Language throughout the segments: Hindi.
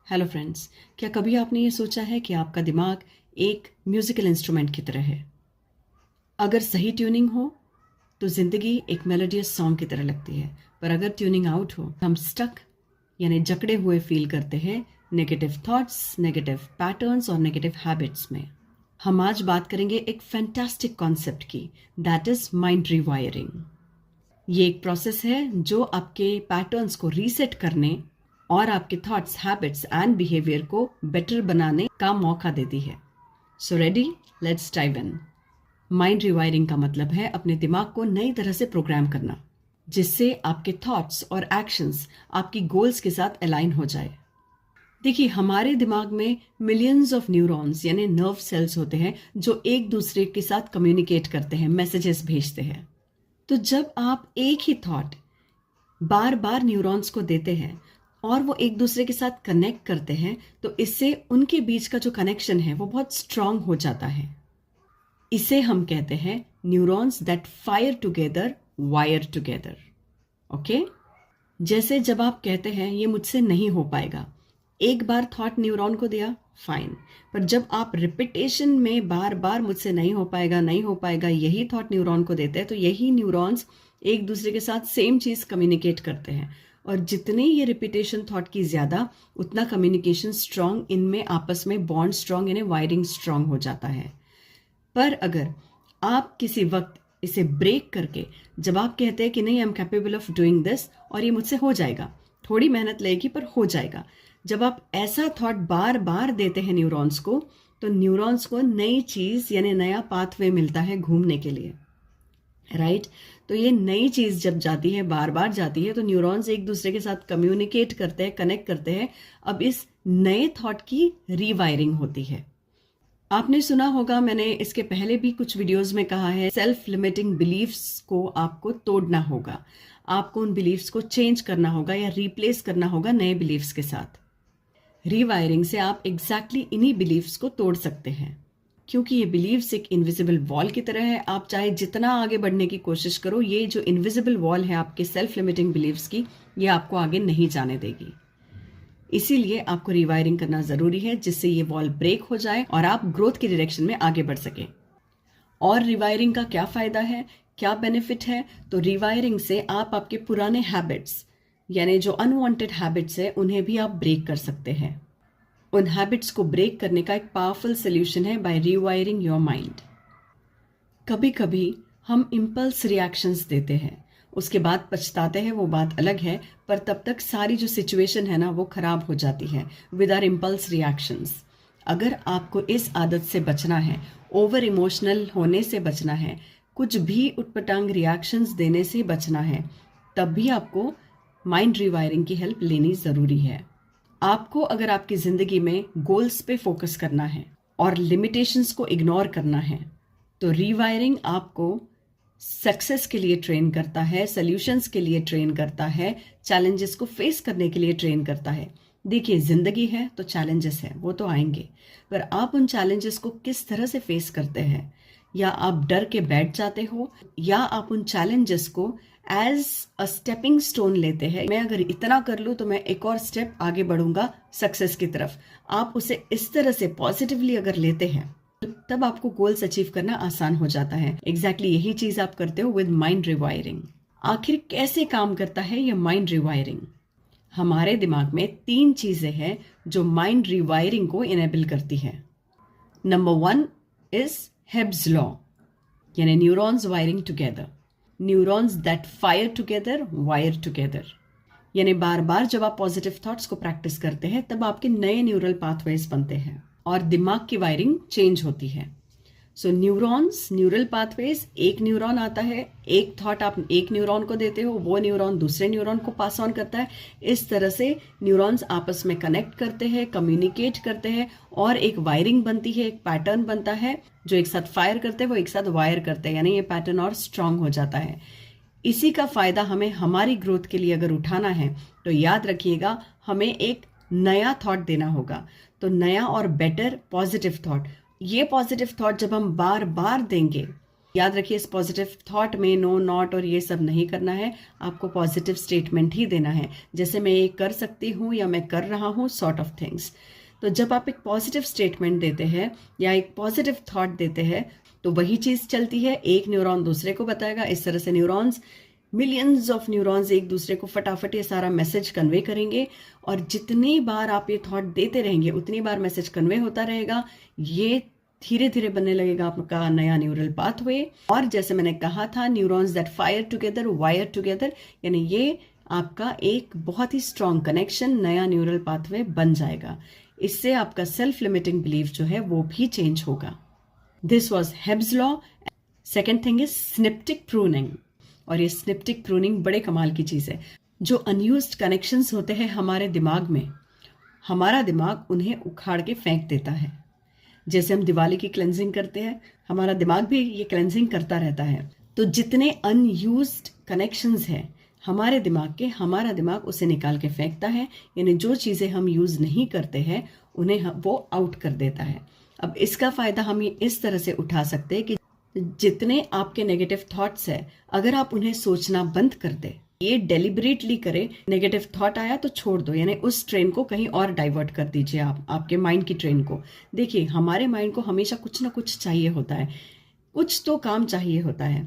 हेलो फ्रेंड्स, क्या कभी आपने ये सोचा है कि आपका दिमाग एक म्यूजिकल इंस्ट्रूमेंट की तरह है? अगर सही ट्यूनिंग हो तो जिंदगी एक मेलोडियस सॉन्ग की तरह लगती है, पर अगर ट्यूनिंग आउट हो हम स्टक यानी जकड़े हुए फील करते हैं नेगेटिव थॉट्स, नेगेटिव पैटर्न्स और नेगेटिव हैबिट्स में। हम आज बात करेंगे एक फैंटास्टिक कॉन्सेप्ट की, दैट इज माइंड रिवायरिंग। ये एक प्रोसेस है जो आपके पैटर्न्स को रीसेट करने और आपके थॉट्स, हैबिट्स एंड बिहेवियर को बेटर बनाने का मौका देती है। So ready, let's dive in. Mind rewiring का मतलब है अपने दिमाग को नई तरह से प्रोग्राम करना, जिससे आपके थॉट्स और एक्शंस आपकी गोल्स के साथ अलाइन हो जाए। देखिए, हमारे दिमाग में मिलियंस ऑफ न्यूरॉन्स यानी नर्व सेल्स होते हैं जो एक दूसरे के साथ कम्युनिकेट करते हैं, मैसेजेस भेजते हैं। तो जब आप एक ही थॉट बार बार न्यूरॉन्स को देते हैं और वो एक दूसरे के साथ कनेक्ट करते हैं, तो इससे उनके बीच का जो कनेक्शन है वो बहुत स्ट्रांग हो जाता है। इसे हम कहते हैं neurons that fire together wire together. Okay, जैसे जब आप कहते हैं ये मुझसे नहीं हो पाएगा, एक बार थॉट न्यूरॉन को दिया, फाइन, पर जब आप रिपीटेशन में बार बार मुझसे नहीं हो पाएगा, नहीं हो पाएगा यही थॉट न्यूरॉन को देते हैं, तो यही न्यूरॉन्स एक दूसरे के साथ सेम चीज कम्युनिकेट करते हैं। और जितनी ये रिपीटेशन थॉट की ज्यादा, उतना कम्युनिकेशन स्ट्रांग, इनमें आपस में बॉन्ड स्ट्रांग यानी वायरिंग स्ट्रांग हो जाता है। पर अगर आप किसी वक्त इसे ब्रेक करके, जब आप कहते हैं कि नहीं, I am capable of doing this और ये मुझसे हो जाएगा, थोड़ी मेहनत लगेगी पर हो जाएगा, जब आप ऐसा थॉट बार बार देते हैं न्यूरॉन्स को, तो न्यूरॉन्स को नई चीज यानी नया पाथवे मिलता है घूमने के लिए, राइट? तो ये नई चीज जब जाती है, बार बार जाती है, तो न्यूरॉन्स एक दूसरे के साथ कम्युनिकेट करते हैं, कनेक्ट करते हैं। अब इस नए थॉट की रीवायरिंग होती है। आपने सुना होगा, मैंने इसके पहले भी कुछ वीडियोस में कहा है, सेल्फ लिमिटिंग बिलीफ्स को आपको तोड़ना होगा, आपको उन बिलीफ्स को चेंज करना होगा या रिप्लेस करना होगा नए बिलीफ्स के साथ। रीवायरिंग से आप एग्जैक्टली इन्हीं बिलीफ्स को तोड़ सकते हैं, क्योंकि ये बिलीव्स एक इनविजिबल वॉल की तरह है। आप चाहे जितना आगे बढ़ने की कोशिश करो, ये जो इनविजिबल वॉल है आपके सेल्फ लिमिटिंग बिलीव्स की, ये आपको आगे नहीं जाने देगी। इसीलिए आपको रिवायरिंग करना जरूरी है, जिससे ये वॉल ब्रेक हो जाए और आप ग्रोथ की डायरेक्शन में आगे बढ़ सके। और रिवायरिंग का क्या फायदा है, क्या बेनिफिट है? तो रिवायरिंग से आप आपके पुराने हैबिट्स यानी जो अनवांटेड हैबिट्स है, उन्हें भी आप ब्रेक कर सकते हैं। उन हैबिट्स को ब्रेक करने का एक पावरफुल सोल्यूशन है बाय रिवायरिंग योर माइंड। कभी कभी हम इम्पल्स रिएक्शंस देते हैं, उसके बाद पछताते हैं, वो बात अलग है, पर तब तक सारी जो सिचुएशन है ना, वो खराब हो जाती है विद आवर इम्पल्स रिएक्शंस। अगर आपको इस आदत से बचना है, ओवर इमोशनल होने से बचना है, कुछ भी उटपटांग रिएक्शंस देने से बचना है, तब भी आपको माइंड रिवायरिंग की हेल्प लेनी जरूरी है। आपको अगर आपकी जिंदगी में गोल्स पे फोकस करना है और लिमिटेशंस को इग्नोर करना है, तो रिवायरिंग आपको सक्सेस के लिए ट्रेन करता है, सॉल्यूशंस के लिए ट्रेन करता है, चैलेंजेस को फेस करने के लिए ट्रेन करता है। देखिए, जिंदगी है तो चैलेंजेस है, वो तो आएंगे, पर आप उन चैलेंजेस को किस तरह से फेस करते हैं, या आप डर के बैठ जाते हो, या आप उन चैलेंजेस को एज अ स्टेपिंग स्टोन लेते हैं। मैं अगर इतना कर लूं तो मैं एक और स्टेप आगे बढ़ूंगा सक्सेस की तरफ। आप उसे इस तरह से पॉजिटिवली अगर लेते हैं, तब आपको गोल्स अचीव करना आसान हो जाता है। एग्जैक्टली यही चीज आप करते हो विद माइंड रिवायरिंग। आखिर कैसे काम करता है ये माइंड रिवायरिंग? हमारे दिमाग में 3 चीजें हैं जो माइंड रिवायरिंग को इनेबल करती है। नंबर 1 इज हेब्स लॉ, यानी neurons wiring together. Neurons that fire together wire together, यानी बार बार जब आप पॉजिटिव थॉट्स को प्रैक्टिस करते हैं, तब आपके नए न्यूरल पाथवेज बनते हैं और दिमाग की वायरिंग चेंज होती है। सो न्यूरॉन्स, न्यूरल पाथवेज, एक न्यूरॉन आता है, एक थॉट आप एक न्यूरॉन को देते हो, वो न्यूरॉन दूसरे न्यूरॉन को पास ऑन करता है। इस तरह से न्यूरॉन्स आपस में कनेक्ट करते हैं, कम्युनिकेट करते हैं और एक वायरिंग बनती है, एक पैटर्न बनता है। जो एक साथ फायर करते हैं वो एक साथ वायर करते हैं, यानी ये पैटर्न और स्ट्रांग हो जाता है। इसी का फायदा हमें हमारी ग्रोथ के लिए अगर उठाना है, तो याद रखिएगा, हमें एक नया थॉट देना होगा। तो नया और बेटर पॉजिटिव थॉट, ये पॉजिटिव थॉट जब हम बार बार देंगे, याद रखिए, इस पॉजिटिव थॉट में नो, नॉट और ये सब नहीं करना है, आपको पॉजिटिव स्टेटमेंट ही देना है, जैसे मैं ये कर सकती हूँ या मैं कर रहा हूँ, सॉर्ट ऑफ थिंग्स। तो जब आप एक पॉजिटिव स्टेटमेंट देते हैं या एक पॉजिटिव थॉट देते हैं तो वही चीज़ चलती है, एक न्यूरॉन दूसरे को बताएगा। इस तरह से न्यूरॉन्स, मिलियंस ऑफ न्यूरॉन्स एक दूसरे को फटाफट ये सारा मैसेज कन्वे करेंगे, और जितनी बार आप ये थॉट देते रहेंगे उतनी बार मैसेज कन्वे होता रहेगा। ये धीरे धीरे बनने लगेगा आपका नया न्यूरल पाथवे। और जैसे मैंने कहा था, neurons that fire together wire together, यानी ये आपका एक बहुत ही स्ट्रॉन्ग कनेक्शन, नया न्यूरल पाथवे बन जाएगा। इससे आपका सेल्फ लिमिटिंग बिलीफ जो है वो भी चेंज होगा। This was Hebb's law. Second thing is synaptic pruning, और ये स्निप्टिक प्रूनिंग बड़े कमाल की चीज़ है। जो अनयूज्ड कनेक्शंस होते हैं हमारे दिमाग में, हमारा दिमाग उन्हें उखाड़ के फेंक देता है। जैसे हम दिवाली की क्लेंजिंग करते हैं, हमारा दिमाग भी ये क्लेंजिंग करता रहता है। तो जितने अनयूज्ड कनेक्शंस हैं हमारे दिमाग के, हमारा दिमाग उसे निकाल के फेंकता है, यानी जो चीज़ें हम यूज़ नहीं करते हैं उन्हें वो आउट कर देता है। अब इसका फ़ायदा हम ये इस तरह से उठा सकते हैं कि जितने आपके नेगेटिव थॉट्स है, अगर आप उन्हें सोचना बंद कर दे, ये डेलिबरेटली करे, नेगेटिव थॉट आया तो छोड़ दो, यानी उस ट्रेन को कहीं और डाइवर्ट कर दीजिए आप, आपके माइंड की ट्रेन को। देखिए, हमारे माइंड को हमेशा कुछ ना कुछ चाहिए होता है, कुछ तो काम चाहिए होता है।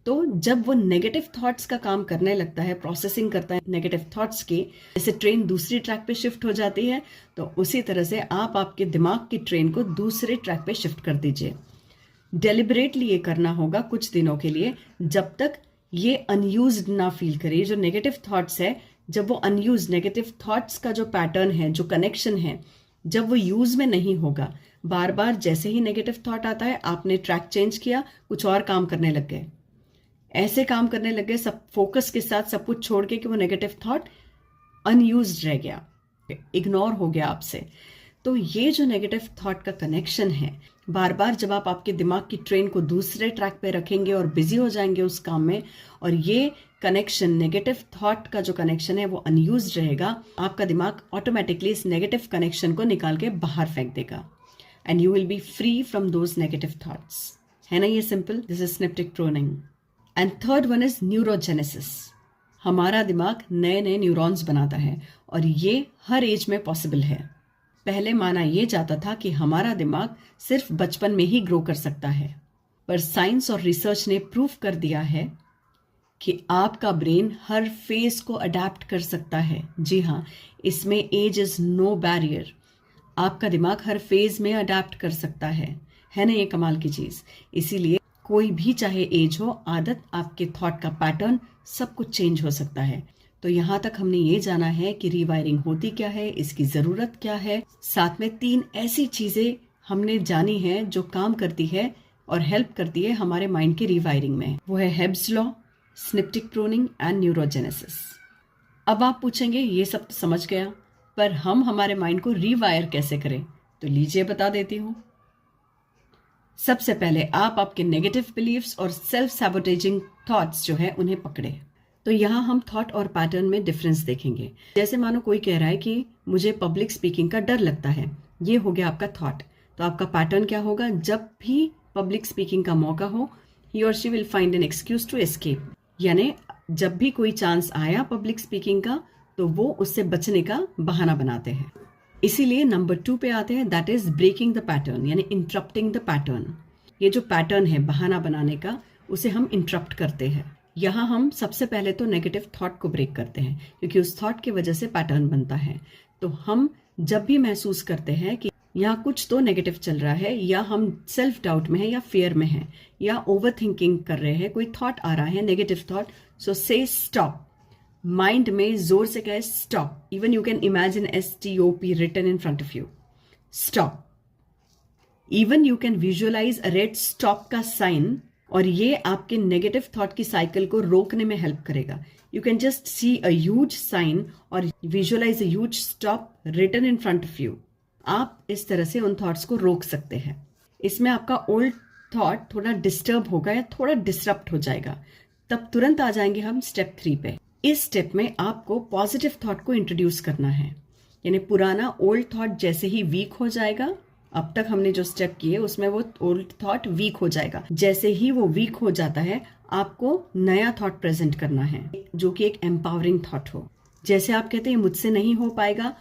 तो जब वो नेगेटिव थॉट्स का काम करने लगता है, प्रोसेसिंग करता है नेगेटिव थॉट्स की, जैसे ट्रेन दूसरी ट्रैक पे शिफ्ट हो जाती है, तो उसी तरह से आप आपके दिमाग की ट्रेन को दूसरे ट्रैक पे शिफ्ट कर दीजिए। डेलिबरेटली ये करना होगा कुछ दिनों के लिए, जब तक ये अनयूज्ड ना फील करे। जो नेगेटिव थॉट्स है, जब वो अनयूज्ड, नेगेटिव थॉट्स का जो पैटर्न है, जो कनेक्शन है, जब वो यूज में नहीं होगा, बार बार जैसे ही नेगेटिव थॉट आता है आपने ट्रैक चेंज किया, कुछ और काम करने लग गए, ऐसे काम करने लग गए सब फोकस के साथ, सब कुछ छोड़ के, कि वो नेगेटिव थॉट अनयूज्ड रह गया, इग्नोर हो गया आपसे। तो ये जो नेगेटिव थॉट का कनेक्शन है, बार बार जब आप आपके दिमाग की ट्रेन को दूसरे ट्रैक पे रखेंगे और बिजी हो जाएंगे उस काम में, और ये कनेक्शन, नेगेटिव थॉट का जो कनेक्शन है वो अनयूज्ड रहेगा, आपका दिमाग ऑटोमेटिकली इस नेगेटिव कनेक्शन को निकाल के बाहर फेंक देगा, and you will be free from those negative thoughts. है ना ये simple? This is synaptic pruning. And third one is neurogenesis. हमारा दिमाग नए नए न्यूरॉन्स बनाता है, और ये हर एज में पॉसिबल है। पहले माना यह जाता था कि हमारा दिमाग सिर्फ बचपन में ही ग्रो कर सकता है, पर साइंस और रिसर्च ने प्रूव कर दिया है कि आपका ब्रेन हर फेज को अडेप्ट कर सकता है। जी हाँ, इसमें एज इज नो बैरियर। आपका दिमाग हर फेज में अडेप्ट कर सकता है ना ये कमाल की चीज? इसीलिए कोई भी चाहे एज हो, आदत, आपके थॉट का पैटर्न, सब कुछ चेंज हो सकता है। तो यहाँ तक हमने ये जाना है कि रीवायरिंग होती क्या है, इसकी ज़रूरत क्या है, साथ में 3 ऐसी चीज़ें हमने जानी है जो काम करती है और हेल्प करती है हमारे माइंड की रीवायरिंग में। वो है हेब्स लॉ, स्निप्टिक प्रूनिंग एंड न्यूरोजेनेसिस। अब आप पूछेंगे ये सब तो समझ गया, पर हम हमारे माइंड को रीवायर कैसे करें? तो लीजिए बता देती हूँ। सबसे पहले आप आपके नेगेटिव बिलीव्स और सेल्फ सैबोटेजिंग थॉट्स जो है उन्हें पकड़े। तो यहाँ हम थॉट और पैटर्न में डिफरेंस देखेंगे। जैसे मानो कोई कह रहा है कि मुझे पब्लिक स्पीकिंग का डर लगता है, ये हो गया आपका थॉट। तो आपका पैटर्न क्या होगा? जब भी पब्लिक स्पीकिंग का मौका हो, ही और she will find an excuse to escape, यानी जब भी कोई चांस आया पब्लिक स्पीकिंग का तो वो उससे बचने का बहाना बनाते हैं। इसीलिए नंबर 2 पे आते हैं, that is breaking the pattern, यानी इंटरप्टिंग द पैटर्न। ये जो पैटर्न है बहाना बनाने का, उसे हम इंटरप्ट करते हैं। यहाँ हम सबसे पहले तो नेगेटिव थॉट को ब्रेक करते हैं, क्योंकि उस थॉट की वजह से पैटर्न बनता है। तो हम जब भी महसूस करते हैं कि यहाँ कुछ तो नेगेटिव चल रहा है, या हम सेल्फ डाउट में है, या फियर में है, या ओवर थिंकिंग कर रहे हैं, कोई थॉट आ रहा है नेगेटिव थॉट, सो से स्टॉप। माइंड में जोर से कहे stop. Even you can imagine STOP written in front of you, stop. Even you can visualise a red stop का साइन, और ये आपके नेगेटिव थॉट की साइकिल को रोकने में हेल्प करेगा। You can just see a huge sign और visualize a huge stop written in front of you. आप इस तरह से उन थॉट्स को रोक सकते हैं। इसमें आपका ओल्ड थॉट थोड़ा डिस्टर्ब होगा या थोड़ा डिसरप्ट हो जाएगा। तब तुरंत आ जाएंगे हम स्टेप 3 पे। इस स्टेप में आपको पॉजिटिव थॉट को इंट्रोड्यूस करना है, यानी पुराना ओल्ड थॉट जैसे ही वीक हो जाएगा, अब तक हमने जो स्टेप किए उसमें वो ओल्ड थॉट वीक हो जाएगा। जैसे ही वो वीक हो जाता है, आपको नया थॉट प्रेजेंट करना है जो कि एक एम्पावरिंग थॉट हो। जैसे आप कहते हैं मुझसे नहीं हो पाएगा,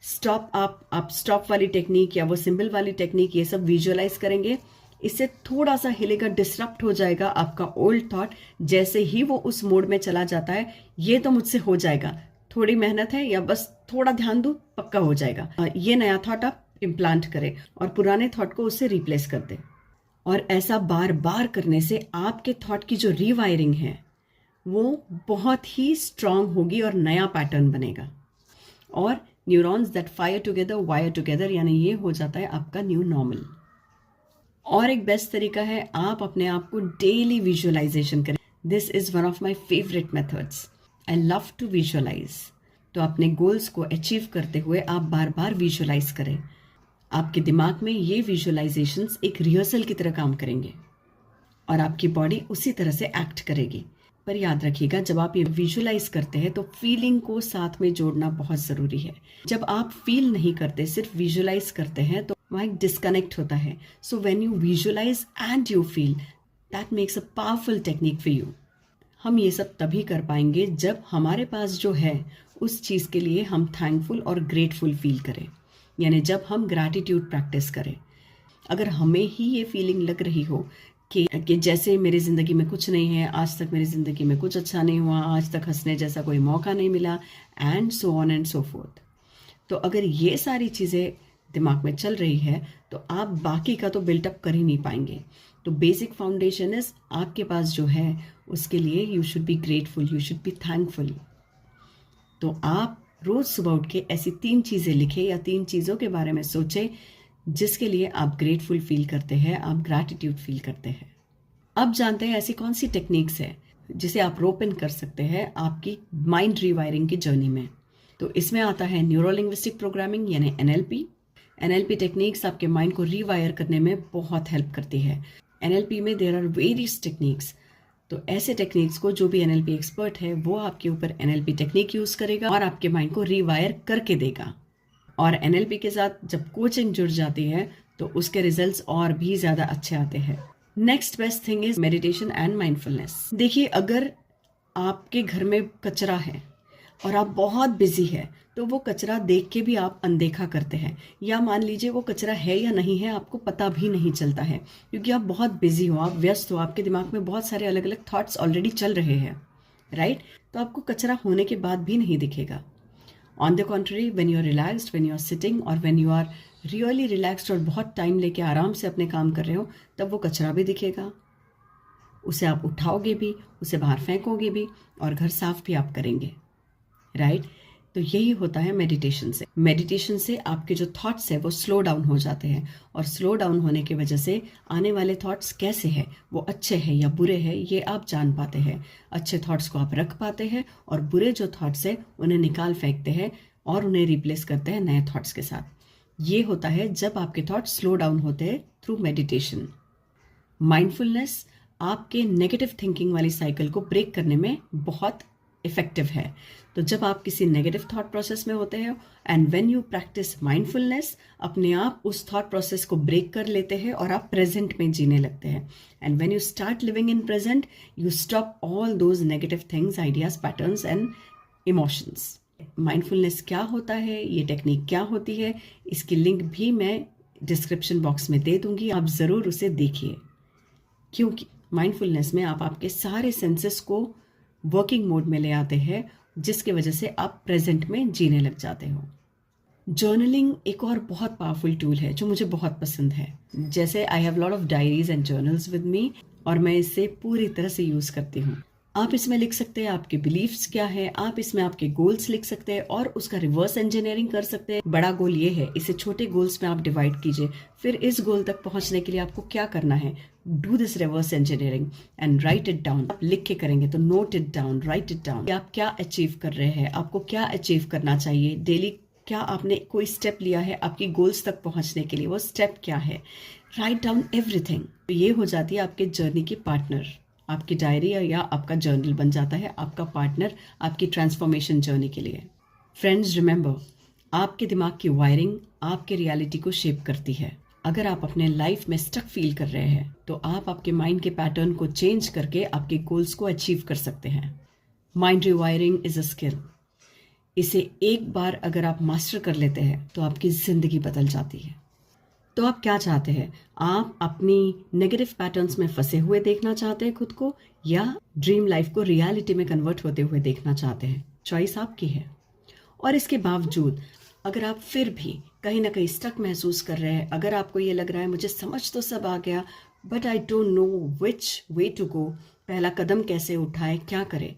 स्टॉप, आप स्टॉप वाली टेक्निक या वो सिंबल वाली टेक्निक ये सब विजुअलाइज करेंगे, इससे थोड़ा सा हिलेगा, डिसरप्ट हो जाएगा आपका ओल्ड थॉट। जैसे ही वो उस मोड में चला जाता है, ये तो मुझसे हो जाएगा, थोड़ी मेहनत है या बस थोड़ा ध्यान दो, पक्का हो जाएगा, ये नया थॉट आप इम्प्लांट करें और पुराने थॉट को उससे रिप्लेस कर दें। और ऐसा बार बार करने से आपके थॉट की जो रीवायरिंग है वो बहुत ही स्ट्रांग होगी और नया पैटर्न बनेगा। और neurons that fire together wire together, यानी ये हो जाता है आपका न्यू नॉर्मल। और एक बेस्ट तरीका है, आप अपने आप को डेली विजुअलाइजेशन करें। This is one of my favourite methods. I love to visualise. तो अपने गोल्स को अचीव करते हुए आप बार बार विजुअलाइज करें। आपके दिमाग में ये विजुअलाइजेशंस एक रिहर्सल की तरह काम करेंगे और आपकी बॉडी उसी तरह से एक्ट करेगी। पर याद रखिएगा, जब आप ये विजुअलाइज करते हैं तो फीलिंग को साथ में जोड़ना बहुत ज़रूरी है। जब आप फील नहीं करते, सिर्फ विजुअलाइज करते हैं, तो वहाँ एक डिस्कनेक्ट होता है। So when you visualise and you feel, that makes a powerful technique for you. हम ये सब तभी कर पाएंगे जब हमारे पास जो है उस चीज़ के लिए हम थैंकफुल और ग्रेटफुल फील करें, यानी जब हम ग्रैटिट्यूड प्रैक्टिस करें। अगर हमें ही ये फीलिंग लग रही हो कि जैसे मेरी ज़िंदगी में कुछ नहीं है, आज तक मेरी ज़िंदगी में कुछ अच्छा नहीं हुआ, आज तक हंसने जैसा कोई मौका नहीं मिला, and so on and so fourth, तो अगर ये सारी चीज़ें दिमाग में चल रही है तो आप बाकी का तो बिल्टअप कर ही नहीं पाएंगे। तो बेसिक फाउंडेशन इज, आपके पास जो है उसके लिए you should be grateful, you should be thankful. तो आप रोज़ सुबह उठ के ऐसी 3 चीज़ें लिखें या 3 चीज़ों के बारे में सोचें जिसके लिए आप ग्रेटफुल फील करते हैं, आप ग्रैटिट्यूड फील करते हैं। अब जानते हैं ऐसी कौन सी टेक्निक्स है जिसे आप रोप इन कर सकते हैं आपकी माइंड रीवायरिंग की जर्नी में। तो इसमें आता है न्यूरो लिंग्विस्टिक प्रोग्रामिंग यानी NLP। NLP टेक्निक्स आपके माइंड को रीवायर करने में बहुत हेल्प करती है। NLP में देयर आर वेरियस टेक्निक्स। तो ऐसे टेक्निक्स को जो भी NLP एक्सपर्ट है वो आपके ऊपर NLP टेक्निक यूज करेगा और आपके माइंड को रीवायर करके देगा। और NLP के साथ जब कोचिंग जुड़ जाती है तो उसके रिजल्ट्स और भी ज़्यादा अच्छे आते हैं। Next best thing is meditation and mindfulness. देखिए, अगर आपके घर में कचरा है और आप बहुत बिजी है तो वो कचरा देख के भी आप अनदेखा करते हैं, या मान लीजिए वो कचरा है या नहीं है आपको पता भी नहीं चलता है क्योंकि आप बहुत बिजी हो, आप व्यस्त हो, आपके दिमाग में बहुत सारे अलग अलग थॉट्स ऑलरेडी चल रहे हैं, राइट? तो आपको कचरा होने के बाद भी नहीं दिखेगा। On the contrary, when you are relaxed, when you are sitting और when you are really relaxed और बहुत टाइम लेके आराम से अपने काम कर रहे हो, तब वो कचरा भी दिखेगा, उसे आप उठाओगे भी, उसे बाहर फेंकोगे भी और घर साफ भी आप करेंगे, राइट? तो यही होता है मेडिटेशन से। मेडिटेशन से आपके जो थॉट्स है वो स्लो डाउन हो जाते हैं और स्लो डाउन होने की वजह से आने वाले थॉट्स कैसे हैं, वो अच्छे हैं या बुरे हैं, ये आप जान पाते हैं। अच्छे थॉट्स को आप रख पाते हैं और बुरे जो थॉट्स है उन्हें निकाल फेंकते हैं और उन्हें रिप्लेस करते हैं नए थॉट्स के साथ। ये होता है जब आपके थॉट्स स्लो डाउन होते हैं थ्रू मेडिटेशन। माइंडफुलनेस आपके नेगेटिव थिंकिंग वाली साइकिल को ब्रेक करने में बहुत इफेक्टिव है। तो जब आप किसी नेगेटिव थॉट प्रोसेस में होते हैं and when you practice mindfulness, अपने आप उस थॉट प्रोसेस को ब्रेक कर लेते हैं और आप प्रेजेंट में जीने लगते हैं। And when you start living in present, you stop all those negative things, ideas, patterns and emotions. Mindfulness क्या होता है, ये टेक्निक क्या होती है, इसकी लिंक भी मैं डिस्क्रिप्शन बॉक्स में दे दूंगी, आप ज़रूर उसे देखिए। क्योंकि माइंडफुलनेस में आप आपके सारे सेंसेस को वर्किंग मोड में ले आते हैं जिसकी वजह से आप प्रेजेंट में जीने लग जाते हो। जर्नलिंग एक और बहुत पावरफुल टूल है जो मुझे बहुत पसंद है। जैसे I have lot of diaries and journals with me और मैं इसे पूरी तरह से यूज़ करती हूँ। आप इसमें लिख सकते हैं आपके बिलीफ्स क्या है, आप इसमें आपके गोल्स लिख सकते हैं और उसका रिवर्स इंजीनियरिंग कर सकते हैं। बड़ा गोल ये है, इसे छोटे गोल्स में आप डिवाइड कीजिए, फिर इस गोल तक पहुंचने के लिए आपको क्या करना है, do this reverse engineering and right it down. आप लिख के करेंगे तो note it down, right it down. आप क्या अचीव कर रहे हैं, आपको क्या अचीव करना चाहिए डेली, क्या आपने कोई स्टेप लिया है आपकी गोल्स तक पहुंचने के लिए, वो स्टेप क्या है, राइट डाउन एवरीथिंग। तो ये हो जाती है आपके जर्नी की पार्टनर। आपकी डायरी या आपका जर्नल बन जाता है आपका पार्टनर आपकी ट्रांसफॉर्मेशन जर्नी के लिए। फ्रेंड्स, रिमेंबर, आपके दिमाग की वायरिंग आपके रियलिटी को शेप करती है। अगर आप अपने लाइफ में स्टक फील कर रहे हैं तो आप आपके माइंड के पैटर्न को चेंज करके आपके गोल्स को अचीव कर सकते हैं। Mind rewiring is a skill. इसे एक बार अगर आप मास्टर कर लेते हैं तो आपकी जिंदगी बदल जाती है। तो आप क्या चाहते हैं? आप अपनी नेगेटिव पैटर्न्स में फंसे हुए देखना चाहते हैं खुद को, या ड्रीम लाइफ को रियलिटी में कन्वर्ट होते हुए देखना चाहते हैं? चॉइस आपकी है। और इसके बावजूद अगर आप फिर भी कहीं ना कहीं स्टक महसूस कर रहे हैं, अगर आपको ये लग रहा है मुझे समझ तो सब आ गया but I don't know which way to go, पहला कदम कैसे उठाए, क्या करें,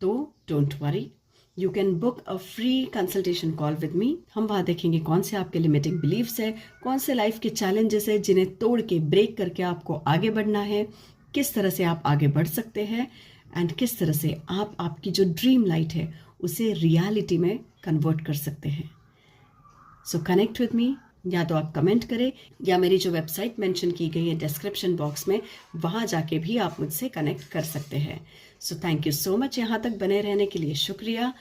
तो don't worry, you can book a free consultation call with me. हम वहाँ देखेंगे कौन से आपके लिमिटिंग बिलीव्स है, कौन से लाइफ के चैलेंजेस है जिन्हें तोड़ के ब्रेक करके आपको आगे बढ़ना है, किस तरह से आप आगे बढ़ सकते हैं एंड किस तरह से आप आपकी जो ड्रीम लाइट है उसे रियलिटी में कन्वर्ट कर सकते हैं। सो कनेक्ट विद मी, या तो आप कमेंट करें या मेरी जो वेबसाइट मेंशन की गई है डिस्क्रिप्शन बॉक्स में, वहाँ जाके भी आप मुझसे कनेक्ट कर सकते हैं। So thank you so much, यहाँ तक बने रहने के लिए शुक्रिया।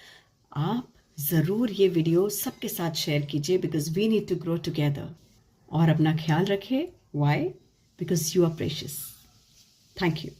आप ज़रूर ये वीडियो सबके साथ शेयर कीजिए because we need to grow together. और अपना ख्याल रखें। Why? Because you are precious. Thank you.